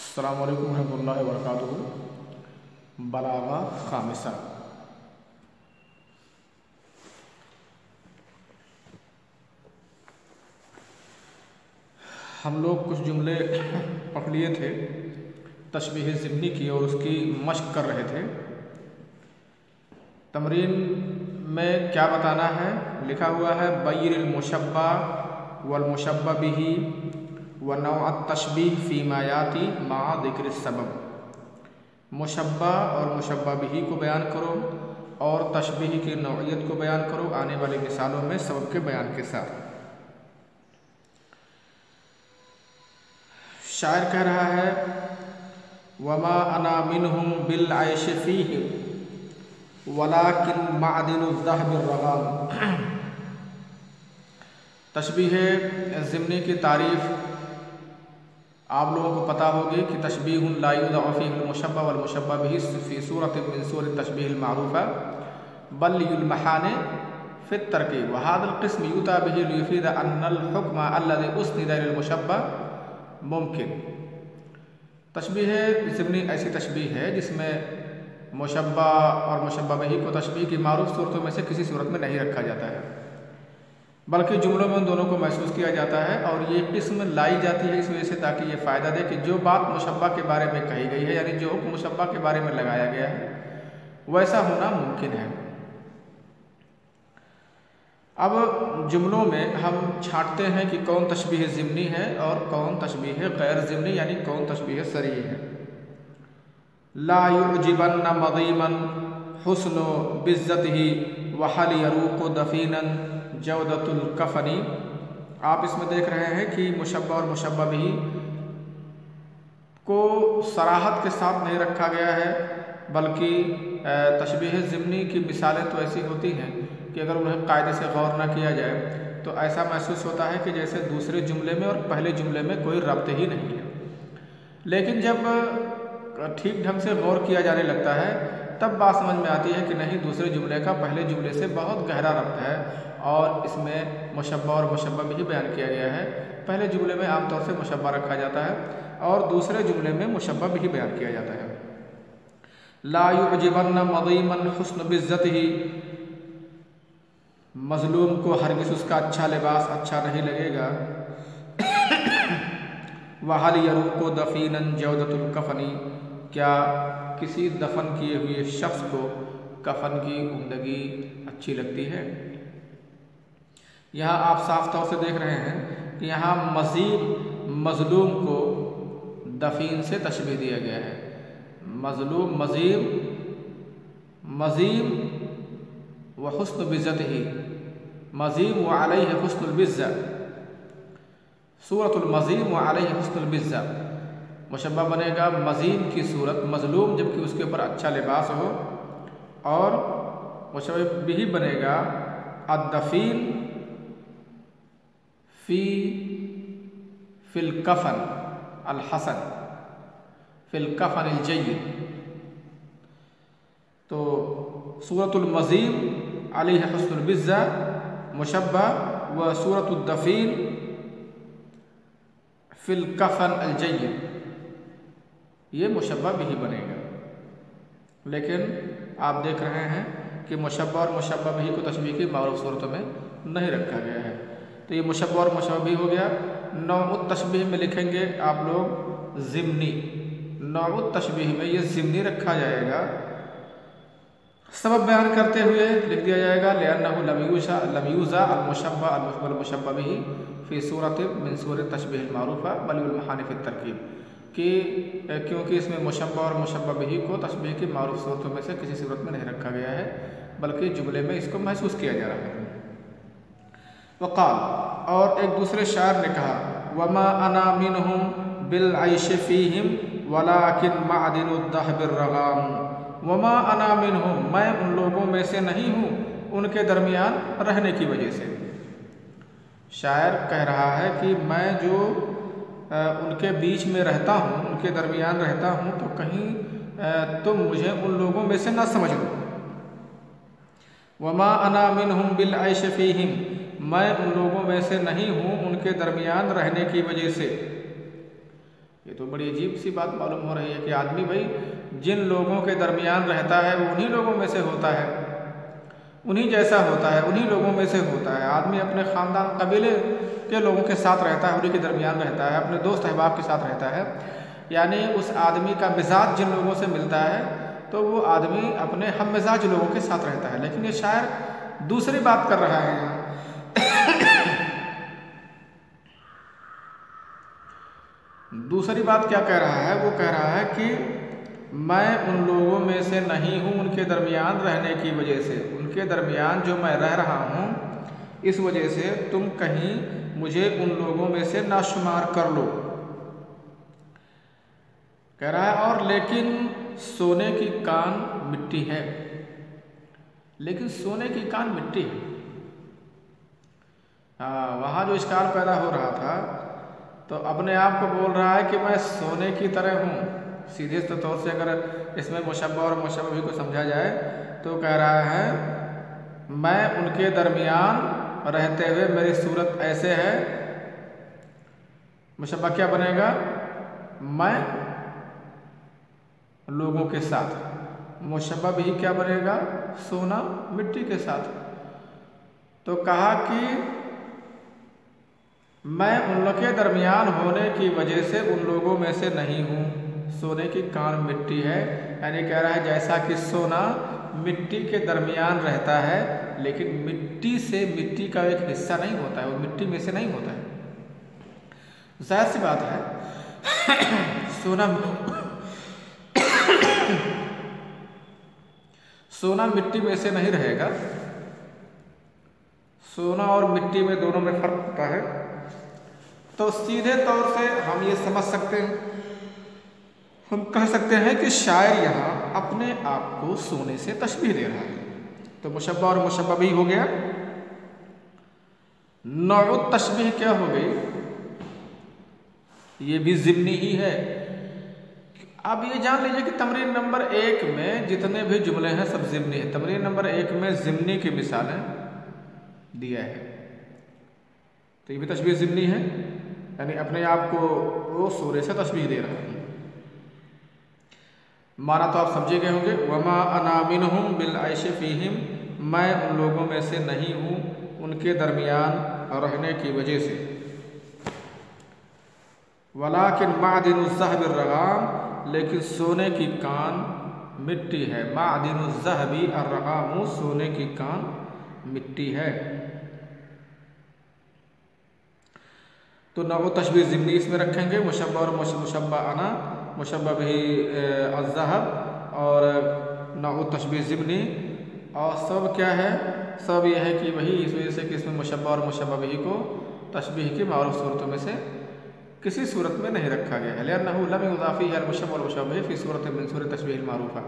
अस्सलामु अलैकुम रहमतुल्लाहि व बरकातुहू। बलागा खामिसा। हम लोग कुछ जुमले पढ़ लिए थे तशबीह ज़िम्नी की और उसकी मश्क कर रहे थे। तमरीन में क्या बताना है, लिखा हुआ है बय्यिनिल मुशब्बा वल मुशब्बा बिही व नौअत तशबीह फ़ीमा याती मा ज़िक्र सबब। मुशब्बा और मुशब्बा बिही को बयान करो और तशबीह की नौइयत को बयान करो आने वाली मिसालों में सबब के बयान के साथ। शायर कह रहा है वमा अना मिनहुम बिल आयश फीह वलाकिन मादिनु ज़हबिर रगाम। तशबीह ज़िम्नी की तारीफ़ आप लोगों को पता होगी कि तशबीह ला युज़अ फ़ीहिल मुशब्बह वल मुशब्बह बिही फ़ी सूरतिन मिन सूरत तशबीहिल मारूफ़ा बल युल महाने फ़ित तरकीब व हाज़ल क़िस्म युता बिही लियुफ़ीद अन्नल हुक्म अल्लज़ी उस्निदा इलल मुशब्बह मुमकिन। तशबीह ज़िम्नी ऐसी तशबीह है जिसमें मुशब्बा और मुशब्बा बिही को तशबीह की मारूफ़ सूरतों में से किसी सूरत में नहीं रखा जाता है, बल्कि जुमलों में उन दोनों को महसूस किया जाता है और ये किस्म लाई जाती है इस वजह से ताकि ये फ़ायदा दे कि जो बात मुशब्बा के बारे में कही गई है, यानी जो हुक्म मुशब्बा के बारे में लगाया गया है वैसा होना मुमकिन है। अब जुमलों में हम छांटते हैं कि कौन तशबीह ज़िम्नी है और कौन तशबीह गैर ज़िम्नी, यानी कौन तशबीह सरीह है। ला युअजिबन्न मज़ीमन हुस्नु बिज़्ज़तिही व हल यरूक़ु दफ़ीनन जवदतुल कफ़नी। आप इसमें देख रहे हैं कि मुशब्बा और मुशब्बा बिही को सराहत के साथ नहीं रखा गया है, बल्कि तशबीह ज़िम्नी की मिसालें तो ऐसी होती हैं कि अगर उन्हें कायदे से गौर न किया जाए तो ऐसा महसूस होता है कि जैसे दूसरे जुमले में और पहले जुमले में कोई रब्त ही नहीं है। लेकिन जब ठीक ढंग से गौर किया जाने लगता है तब बात समझ में आती है कि नहीं, दूसरे जुमले का पहले जुमले से बहुत गहरा रब्त है और इसमें मुशब्बा और मुशब्बा भी बयान किया गया है। पहले जुमले में आमतौर से मुशब्बा रखा जाता है और दूसरे जुमले में मुशब्बा भी बयान किया जाता है। ला युअजिबन्न मज़ीमन हुस्नु बिज़्ज़तिही, मज़लूम को हरगिज़ उसका अच्छा लिबास अच्छा नहीं लगेगा। वहल यरूक़ु दफ़ीनन जवदतुल कफ़नी, क्या किसी दफन किए हुए शख्स को कफन की उम्दगी अच्छी लगती है। यहाँ आप साफ तौर से देख रहे हैं कि यहाँ मज़लूम को दफीन से तशबीह दिया गया है। मज़लूम मज़ीम व हुस्न बिज़्ज़तिही, मज़ीम व अलैहि हुस्नुल बिज़्ज़ा, सूरतुल मज़ीम व अलैहि हुस्नुल बिज़्ज़ा। मुशब्बा बनेगा मज़ीम की सूरत, मज़लूम जबकि उसके ऊपर अच्छा लिबास हो, और मुशब्बा बिही बनेगा अद्दफ़ीन फ़िल कफ़न अल हसन फ़िल कफ़न अल जय्यिद। तो सूरतुल मज़ीम अलैहि हुस्नुल बिज़्ज़ा मुशब्बा व सूरतुद दफ़ीन फ़िल कफ़न अल जय्यिद, ये मुशब्बा बिही बनेगा। लेकिन आप देख रहे हैं कि मुशब्बा और मुशब्बा बिही को तशबीह की मारूफ़ सूरतों में नहीं रखा गया है। तो ये मुशब्बा और मुशब्बा बिही हो गया। नौउत तशबीह में लिखेंगे आप लोग ज़िम्नी, नौउत तशबीह में ये ज़िम्नी रखा जाएगा। सबब बयान करते हुए लिख दिया जाएगा लिअन्नहु लम यूज़ा अल मुशब्बा वल मुशब्बा बिही फ़ी सूरतिन मिन सूरत तशबीहिल मारूफ़ा बल युल महाने फ़ित तरकीब, कि क्योंकि इसमें मुशब्बा और मुशब्बा बिही को तशबीह की मारूफ़ सूरतों में से किसी सूरत में नहीं रखा गया है, बल्कि जुमले में इसको महसूस किया जा रहा है। वक़ाल, और एक दूसरे शायर ने कहा वमा अना मिनहुम बिल आइश फ़ीहिम वलाकिन मादिनु ज़हबिर रगाम। वमा अना मिनहुम, मैं उन लोगों में से नहीं हूँ उनके दरमियान रहने की वजह से। शायर कह रहा है कि मैं जो उनके बीच में रहता हूँ, उनके दरमियान रहता हूँ, तो कहीं तुम मुझे उन लोगों में से ना समझ लो। वमा अना मिनहुम बिल आइश फ़ीहिम, मैं उन लोगों में से नहीं हूँ उनके दरमियान रहने की वजह से। ये तो बड़ी अजीब सी बात मालूम हो रही है कि आदमी भाई जिन लोगों के दरमियान रहता है वो उन्हीं लोगों में से होता है, उन्हीं जैसा होता है, उन्हीं लोगों में से होता है। आदमी अपने ख़ानदान कबीले के लोगों के साथ रहता है, उन्हीं के दरमियान रहता है, अपने दोस्त अहबाब के साथ रहता है। यानी उस आदमी का मिजाज जिन लोगों से मिलता है तो वो आदमी अपने हम मिजाज लोगों के साथ रहता है। लेकिन ये शायर दूसरी बात कर रहा है यहाँ। दूसरी बात क्या कह रहा है? वो कह रहा है कि मैं उन लोगों में से नहीं हूँ उनके दरमियान रहने की वजह से, उनके दरमियान जो मैं रह रहा हूँ इस वजह से तुम कहीं मुझे उन लोगों में से नाशुमार कर लो। कह रहा है और लेकिन सोने की कान मिट्टी है, लेकिन सोने की कान मिट्टी है। हाँ, वहाँ जो इश्काल पैदा हो रहा था तो अपने आप को बोल रहा है कि मैं सोने की तरह हूँ। सीधे तौर से अगर इसमें मुशब्बह और मुशब्बह को समझा जाए तो कह रहा है मैं उनके दरमियान रहते हुए मेरी सूरत ऐसे है। मुशब्बह क्या बनेगा? मैं लोगों के साथ। मुशब्बह भी क्या बनेगा? सोना मिट्टी के साथ। तो कहा कि मैं उन लोगों के दरमियान होने की वजह से उन लोगों में से नहीं हूँ। सोने की कान मिट्टी है, यानी कह रहा है जैसा कि सोना मिट्टी के दरमियान रहता है, लेकिन मिट्टी से मिट्टी का एक हिस्सा नहीं होता है, वो मिट्टी में से नहीं होता है। जाहिर सी बात है सोना मिट्टी में से नहीं रहेगा। सोना और मिट्टी में दोनों में फर्क होता है। तो सीधे तौर से हम ये समझ सकते हैं, हम कह सकते हैं कि शायर यहाँ अपने आप को सोने से तशबीह दे रहा है। तो मुशब्बह और मुशब्बह भी हो गया। नौ तशबीह क्या हो गई? ये भी ज़िम्नी ही है। अब ये जान लीजिए कि तमरीन नंबर 1 में जितने भी जुमले हैं सब ज़िम्नी है। तमरीन नंबर 1 में ज़िम्नी की मिसालें दिया है, तो ये भी तशबीह ज़िम्नी है, यानी अपने आप को वो सूरे से तशबीह दे रहा है। माना तो आप समझे गए होंगे, वमा अना मिनहुम बिल आइश फ़ीहिम, मैं उन लोगों में से नहीं हूँ उनके दरमियान रहने की वजह से। वलाकिन मादिनुज़्ज़हबि अर्रगाम, लेकिन सोने की कान मिट्टी है। मादिनुज़्ज़हबि अर्रगाम, सोने की कान मिट्टी है। तो ना वो तशबीह ज़िम्नी इसमें रखेंगे, मुशब्बह और मुशब्बह अना, मुशब्बह भी अज़्ज़हब और ना वो तशबीह ज़िम्नी। और सब क्या है? सब यह है कि वही इस वजह से कि इसमें मुशब्बह और मुशब्बह भी को तशबीह की मारूफ सूरतों में से किसी सूरत में नहीं रखा गया है। लिअन्नहु लम युज़ाफ़ फ़ीही अल-मुशब्बह वल-मुशब्बह फ़ी सूरत मिन सूर तशबीह अल-मारूफ़ा।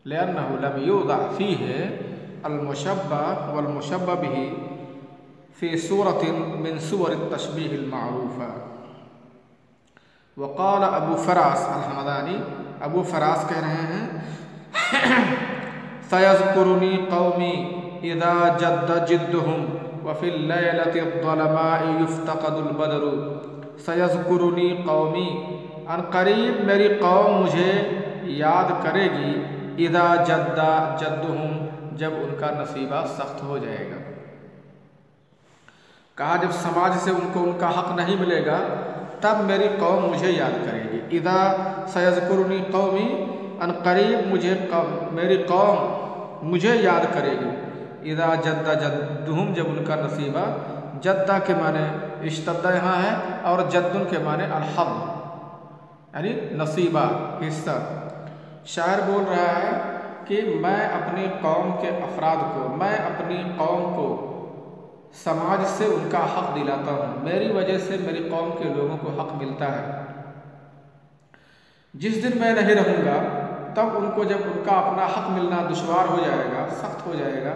लिअन्नहु लम युज़ाफ़ फ़ीही अल-मुशब्बह वल-मुशब्बह बिही फ़ी सूरत मिन सूर तशबीह अल-मारूफ़ा। वक़ाल अबू फ़रास अल-हमदानी, अबू फ़रास कह रहे हैं सयज़्कुरुनी क़ौमी इज़ा जद्द जिद्दुहुम वफ़िल लैलति ज़लमाइ युफ़्तक़दुल बदरु। सयज़्कुरुनी क़ौमी, अनक़रीब मेरी कौम मुझे याद करेगी। इज़ा जद्दा जद्दुहुम, जब उनका नसीबा सख्त हो जाएगा। कहा जब समाज से उनको उनका हक़ नहीं मिलेगा तब मेरी कौम मुझे याद करेगी। इज़ा सयज़्कुरुनी क़ौमी, अनक़रीब मेरी कौम मुझे याद करेगी। इज़ा जद्दा जद्दुहुम, जब उनका नसीबा, जद्दा के माने इश्तद्दा यहाँ है और जद्दुन के माने अल-हज़्ज़, यानी नसीबा, हिस्सा। शायर बोल रहा है कि मैं अपनी कौम के अफराद को, मैं अपनी कौम को समाज से उनका हक़ दिलाता हूँ। मेरी वजह से मेरी कौम के लोगों को हक़ मिलता है। जिस दिन मैं नहीं रहूँगा तब उनको, जब उनका अपना हक़ मिलना दुश्वार हो जाएगा, सख्त हो जाएगा,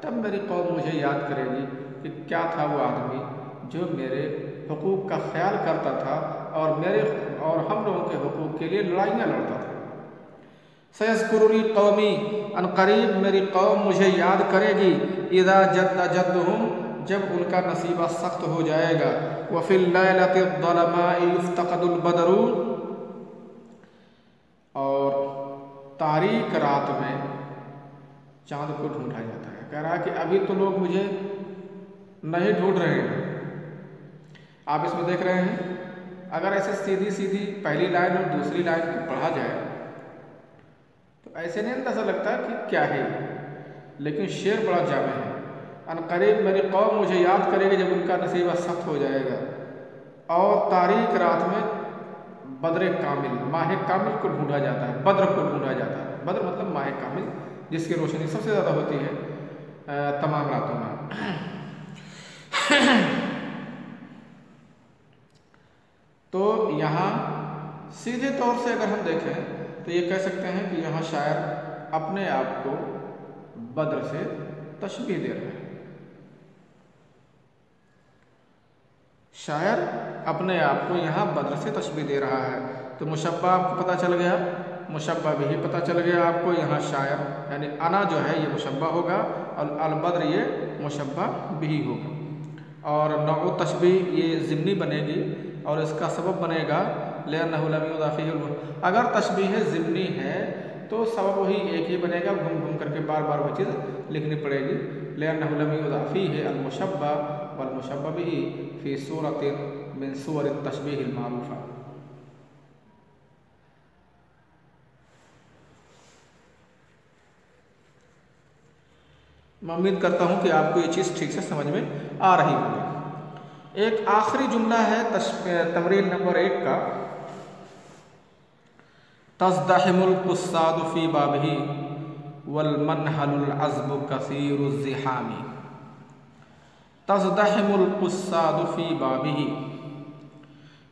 तब मेरी कौम मुझे याद करेगी कि क्या था वो आदमी जो मेरे हुकूक़ का ख्याल करता था और हम लोगों के हुकूक़ के लिए लड़ाइयाँ लड़ता था। सयज़्कुरुनी क़ौमी, अनक़रीब मेरी कौम मुझे याद करेगी। इज़ा जद्दा जद्दुहुम, जब उनका नसीबा सख्त हो जाएगा। वफ़िल लैलति ज़लमाई युफ़्तक़दुल बदरु, और तारीक रात में चाँद को ढूंढा जाता है। कह रहा है कि अभी तो लोग मुझे नहीं ढूंढ रहे हैं। आप इसमें देख रहे हैं, अगर ऐसे सीधी सीधी पहली लाइन और दूसरी लाइन को पढ़ा जाए तो ऐसे नहीं अंदाज़ा लगता कि क्या है, लेकिन शेर बड़ा जामे है। अनकरीब मेरी कौम मुझे याद करेगी जब उनका नसीबा सख्त हो जाएगा, और तारीक रात में बद्र कामिल, माह कामिल को ढूंढा जाता है, बद्र को ढूंढा जाता है। बद्र मतलब माह कामिल, जिसकी रोशनी सबसे ज़्यादा होती है तमाम रातों में। तो यहाँ सीधे तौर से अगर हम देखें तो ये कह सकते हैं कि यहाँ शायर अपने आप को बद्र से तशबीह दे रहा है। शायर अपने आप को यहाँ बद्र से तशबीह दे रहा है। तो मुशब्बा आपको पता चल गया, मुशब्बा भी पता चल गया आपको। यहाँ शायर यानी अना जो है ये मुशब्बा होगा और अलबद्र ये मुशब्बा भी होगा। और नौ तशबीह ये ज़िम्नी बनेगी और इसका सबब बनेगा लिअन्नहु लम युज़ाफ़ फ़ीही। अगर तशबीह ज़िम्नी है तो सबब वही एक ही बनेगा, घूम घूम करके बार बार वो चीज़ लिखनी पड़ेगी। लिअन्नहु लम युज़ाफ़ फ़ीही अल-मुशब्बा वल-मुशब्बा बिही फ़ी सूरतिन मिन सूवरित तशबीहिल मारूफ़ा। मैं उम्मीद करता हूँ कि आपको ये चीज़ ठीक से समझ में आ रही होगी। एक आखिरी जुमला है तमरीन नंबर 1 का, तज़दहिमुल क़ुस्सादु फ़ी बाबिही वल मनहलुल अज़्बु कसीरुज़ ज़िहामी। तज़दहिमुल क़ुस्सादु फ़ी बाबिही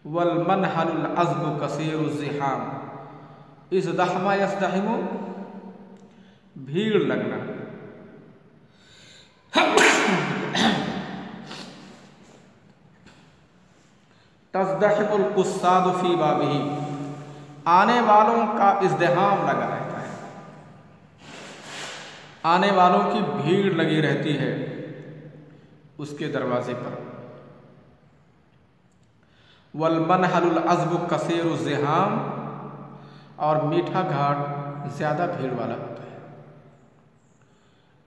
वल मनहलुल अज़्बु कसीरुज़ ज़िहाम। इज़दहमा यज़दहिमु, भीड़ लगना। तज़दहिमुल क़ुस्सादु फ़ी बाबिही, आने वालों का इज़्दिहाम लगा रहता है, आने वालों की भीड़ लगी रहती है उसके दरवाजे पर। वल मनहलुल अज़्बु कसीरुज़ ज़िहाम, और मीठा घाट ज़्यादा भीड़ वाला होता है।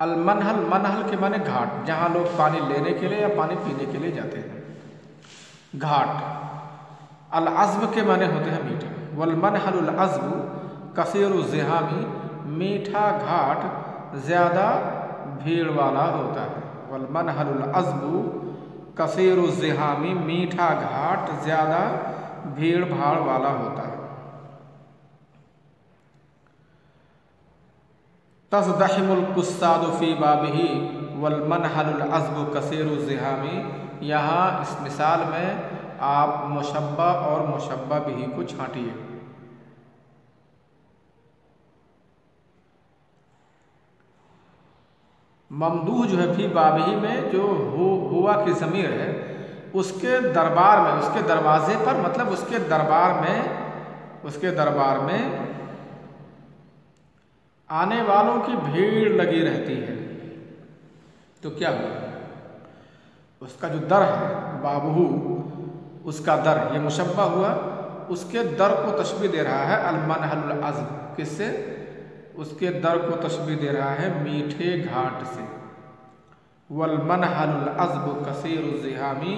अल मनहल, मनहल के माने घाट, जहाँ लोग पानी लेने के लिए या पानी पीने के लिए जाते हैं, घाट। अल अज़्ब के माने होते हैं मीठा। वल मनहलुल अज़्बु कसीरुज़ ज़िहामी, मीठा घाट ज़्यादा भीड़ वाला होता है। वल मनहलुल अज़्बु कसीरुज़ ज़िहामी, मीठा घाट ज़्यादा भीड़ भाड़ वाला होता है। तज़दहिमुल क़ुस्सादु फ़ी बाबिही वल मनहलुल अज़्बु कसीरुज़ ज़िहामी। यहाँ इस मिसाल में आप मुशब्बा और मुशब्बा बिही को छांटिए। ममदूह जो है फी बाबिही में जो हुआ की ज़मीर है, उसके दरबार में, उसके दरवाजे पर, मतलब उसके दरबार में आने वालों की भीड़ लगी रहती है। तो क्या हुआ, उसका जो दर है बाबहू, उसका दर, ये मुशब्बा हुआ, उसके दर को तशबीह दे रहा है अल मनहलुल अज़्ब। किससे? उसके दर को तशबीह दे रहा है मीठे घाट से। वल मनहलुल अज़्ब कसीरुज़ ज़िहामी,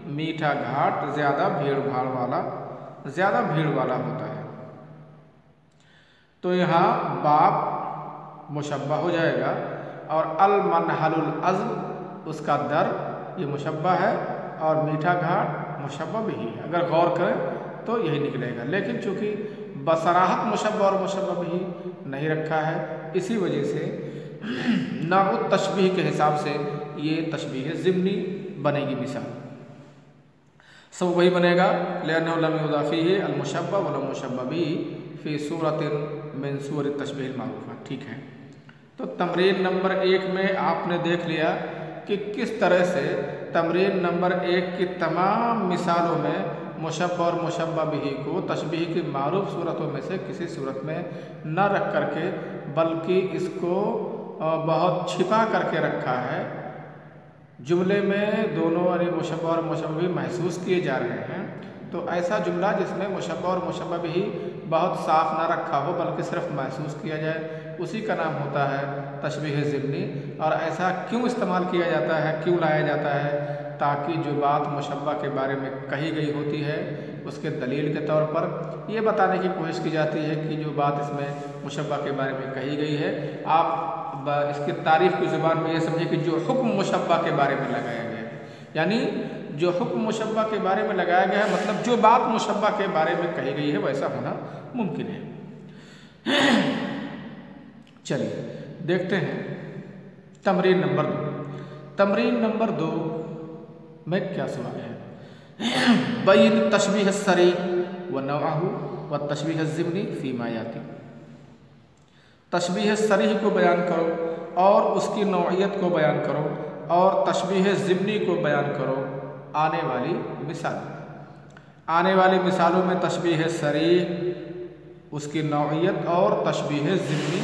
मीठा घाट ज़्यादा भीड़ भाड़ वाला, ज़्यादा भीड़ वाला होता है। तो यहाँ बाब मुशब्बा हो जाएगा और अल मनहलुल अज़्ब उसका दर, ये मुशब्बा है, और मीठा घाट मुशब्बा भी है। अगर गौर करें तो यही निकलेगा, लेकिन चूँकि बसराहत मुशब्बा और मुशब्बा भी नहीं रखा है, इसी वजह से नाउ तशबीह के हिसाब से ये तशबीह ज़िम्नी बनेगी। मिसाल सब वही बनेगा, लिअन्नहु लम युज़ाफ़ फ़ीही अल मुशब्बा वल मुशब्बा बिही फ़ी सूरतिन मिन सूवरित तशबीहिल मारूफ़ा। ठीक है, तो तमरीन नंबर 1 में आपने देख लिया कि किस तरह से तमरीन नंबर 1 की तमाम मिसालों में मुशब्बा और मुशब्बा बिही को तशबीह की मारूफ सूरतों में से किसी सूरत में न रख करके, बल्कि इसको बहुत छिपा करके रखा है जुमले में दोनों यानी मुशब्बह और मुशब्बह बिही महसूस किए जा रहे हैं, तो ऐसा जुमला जिसमें मुशब्बह और मुशब्बह बिही बहुत साफ ना रखा हो बल्कि सिर्फ महसूस किया जाए, उसी का नाम होता है तशबीह ज़िम्नी। और ऐसा क्यों इस्तेमाल किया जाता है, क्यों लाया जाता है? ताकि जो बात मुशब्बह के बारे में कही गई होती है उसके दलील के तौर पर ये बताने की कोशिश की जाती है कि जो बात इसमें मुशब्बह के बारे में कही गई है, आप इसकी तारीफ़ की ज़ुबान में ये समझिए कि जो हुक्म मुशब्बह के बारे में लगाया गया है, यानी जो हुक्म मुशब्बह के बारे में लगाया गया है मतलब जो बात मुशब्बह के बारे में कही गई है वैसा होना मुमकिन है। चलिए देखते हैं तमरीन नंबर 2। तमरीन नंबर 2 में क्या सवाल है? बैन तशबीह सरी व नौअहु व तशबीह ज़िम्नी फ़ीमा याती। तशबीह सरीह को बयान करो और उसकी नौइयत को बयान करो और तशबीह ज़िम्नी को बयान करो आने वाली मिसाल। आने वाली मिसालों में तशबीह सरीह, उसकी नौइयत और तशबीह ज़िम्नी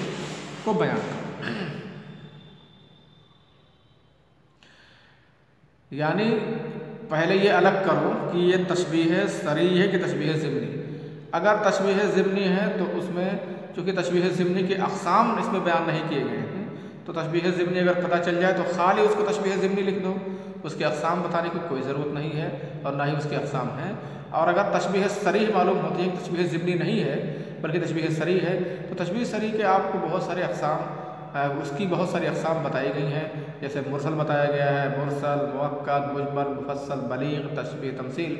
को बयान करो। यानी पहले ये अलग करो कि ये तशबीह सरीह है कि तशबीह ज़िम्नी। अगर तशबीह ज़िम्नी है तो उसमें चूँकि तशबीह ज़िम्नी के अक़साम इसमें बयान नहीं किए गए हैं, तो तशबीह ज़िम्नी अगर पता चल जाए तो खाली उसको तशबीह ज़िम्नी लिख दो, उसके अक़साम बताने की कोई ज़रूरत नहीं है और ना ही उसके अक़साम हैं। और अगर तशबीह सरीह मालूम होती है कि तशबीह ज़िम्नी नहीं है बल्कि तशबीह सरीह है, तो तशबीह सरीह के आपको बहुत सारे अक़साम उसकी बहुत सारी अक़साम बताई गई हैं। जैसे मुरसल बताया गया है, मुरसल, मुअक्कद, मुजमल, मुफस्सल, बलीग़, तशबीह तमसील।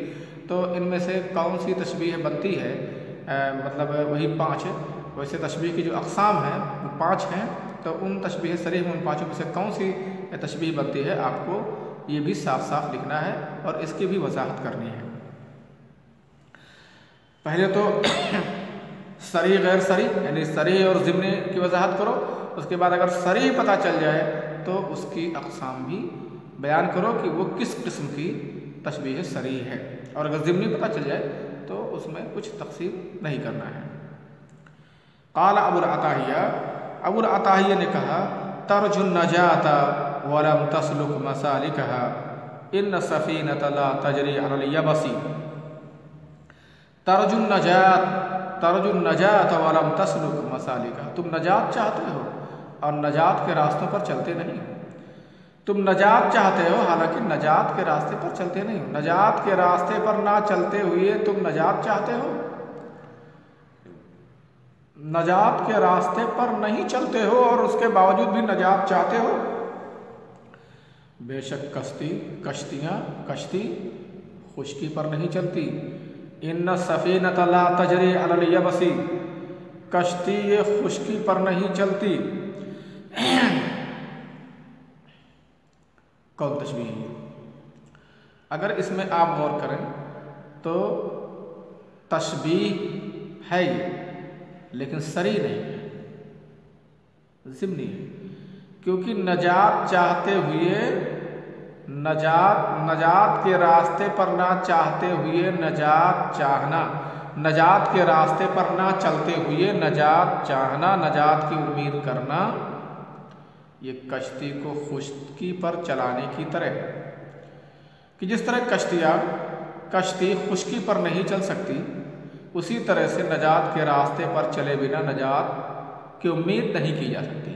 तो इनमें से कौन सी तशबीह बनती है? मतलब वही 5 है। वैसे तशबीह की जो अक़साम हैं वो 5 हैं, तो उन तशबीह सरीह में उन 5 में से कौन सी तशबीह बनती है आपको ये भी साफ साफ लिखना है और इसकी भी वजाहत करनी है। पहले तो सरी गैर सरी यानी सरी और ज़िम्नी की वजाहत करो, उसके बाद अगर सरी पता चल जाए तो उसकी अक़साम भी बयान करो कि वो किस किस्म की तशबीह सरी है, और अगर ज़िम्नी पता चल जाए तो उसमें कुछ तक़सीर नहीं करना है। क़ाला अबुल अताहिया, अबुल अताहिया ने कहा, तरजुन नजाता वलम तस्लुक मसालिकहा इन्न सफ़ीनत ला तजरी अलल यबसी। तरजुन नजात वलम तस्लुक मसालिकहा, तुम नजात चाहते हो और नजात के रास्तों पर चलते नहीं हो। तुम नजात चाहते हो हालांकि नजात के रास्ते पर चलते नहीं हो। नजात के रास्ते पर ना चलते हुए तुम नजात चाहते हो, नजात के रास्ते पर नहीं चलते हो और उसके बावजूद भी नजात चाहते हो। बेशक कश्ती खुश्की पर नहीं चलती। इन्न सफ़ीनत ला तजरी अलल यबसी, कश्ती ये खुश्की पर नहीं चलती। कौन तशबीह है? अगर इसमें आप गौर करें तो तशबीह है ये, लेकिन सरी नहीं है, ज़िम्नी है। क्योंकि नजात चाहते हुए नजात के रास्ते पर ना चाहते हुए नजात चाहना, नजात के रास्ते पर ना चलते हुए नजात चाहना, नजात की उम्मीद करना, ये कश्ती को खुश्की पर चलाने की तरह कि जिस तरह कश्ती खुश्की पर नहीं चल सकती, उसी तरह से नजात के रास्ते पर चले बिना नजात की उम्मीद नहीं की जा सकती।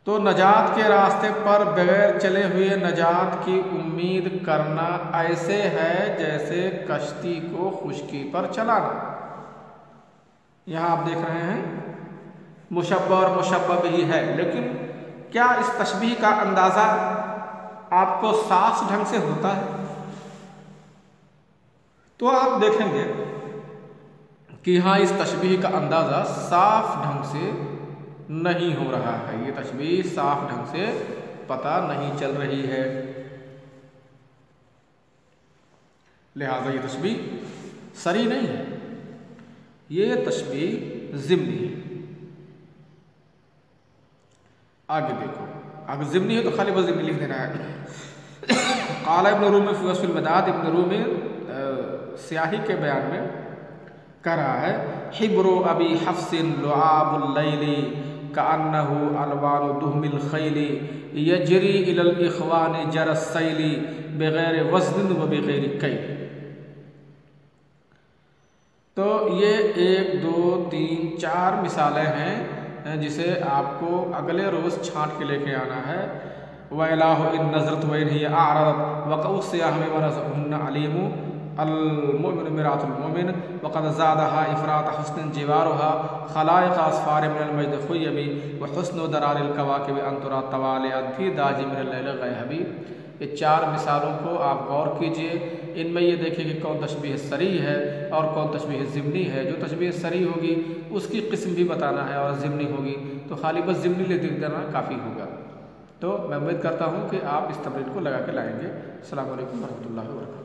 तो नजात के रास्ते पर बगैर चले हुए नजात की उम्मीद करना ऐसे है जैसे कश्ती को खुश्की पर चलाना। यहाँ आप देख रहे हैं मुशब्बह और मुशब्बह बिही है, लेकिन क्या इस तशबीह का अंदाज़ा आपको साफ ढंग से होता है? तो आप देखेंगे कि हाँ, इस तशबीह का अंदाज़ा साफ ढंग से नहीं हो रहा है, ये तशबीह साफ ढंग से पता नहीं चल रही है, लिहाजा ये तशबीह सरी नहीं है, ये तशबीह ज़िम्नी है। आगे देखो, अगर ज़िम्नी है तो खाली बस ज़िम्नी लिख देना है। क़ाला इब्न रूमी फ़ी वस्फ़िल मदाद, इब्न रूमी स्याही के बयान में कह रहा है, हिब्रो अबी हफ्सिन लुआबुल लैली कअन्नहु अलवानु दुहमिल खैली यजरी इलल इख्वान जरसैली बगैर वज़्न व बगैर कई। तो ये 1 2 3 4 मिसालें हैं जिसे आपको अगले रोज़ छाँट के लेके आना है। वलाह इन नज़रत व इन आरत वक़उस्याह में वरज़क़हुन्ना अलीमु अलमुमिन मिरातुल मुमिन वक़द ज़ादहा इफ़रात हुस्न जिवारुहा खलाइक़ अस्फ़ार मिनल मजद खुय्यबी व हुस्न दरारिल कवाकिब अंतुरा तवालियात फी दाजी मिनल लैल गैहबी। ये 4 मिसालों को आप गौर कीजिए। इनमें ये देखिए कि कौन तशबीह सरी है और कौन तशबीह ज़िमनी है। जो तशबीह सरी होगी उसकी किस्म भी बताना है और ज़िमनी होगी तो खाली बस ज़िमनी ले देना काफ़ी होगा। तो मैं उम्मीद करता हूँ कि आप इस तमरीन को लगा के लाएँगे। अस्सलामु अलैकुम वरहमतुल्लाहि व बरकातुहू।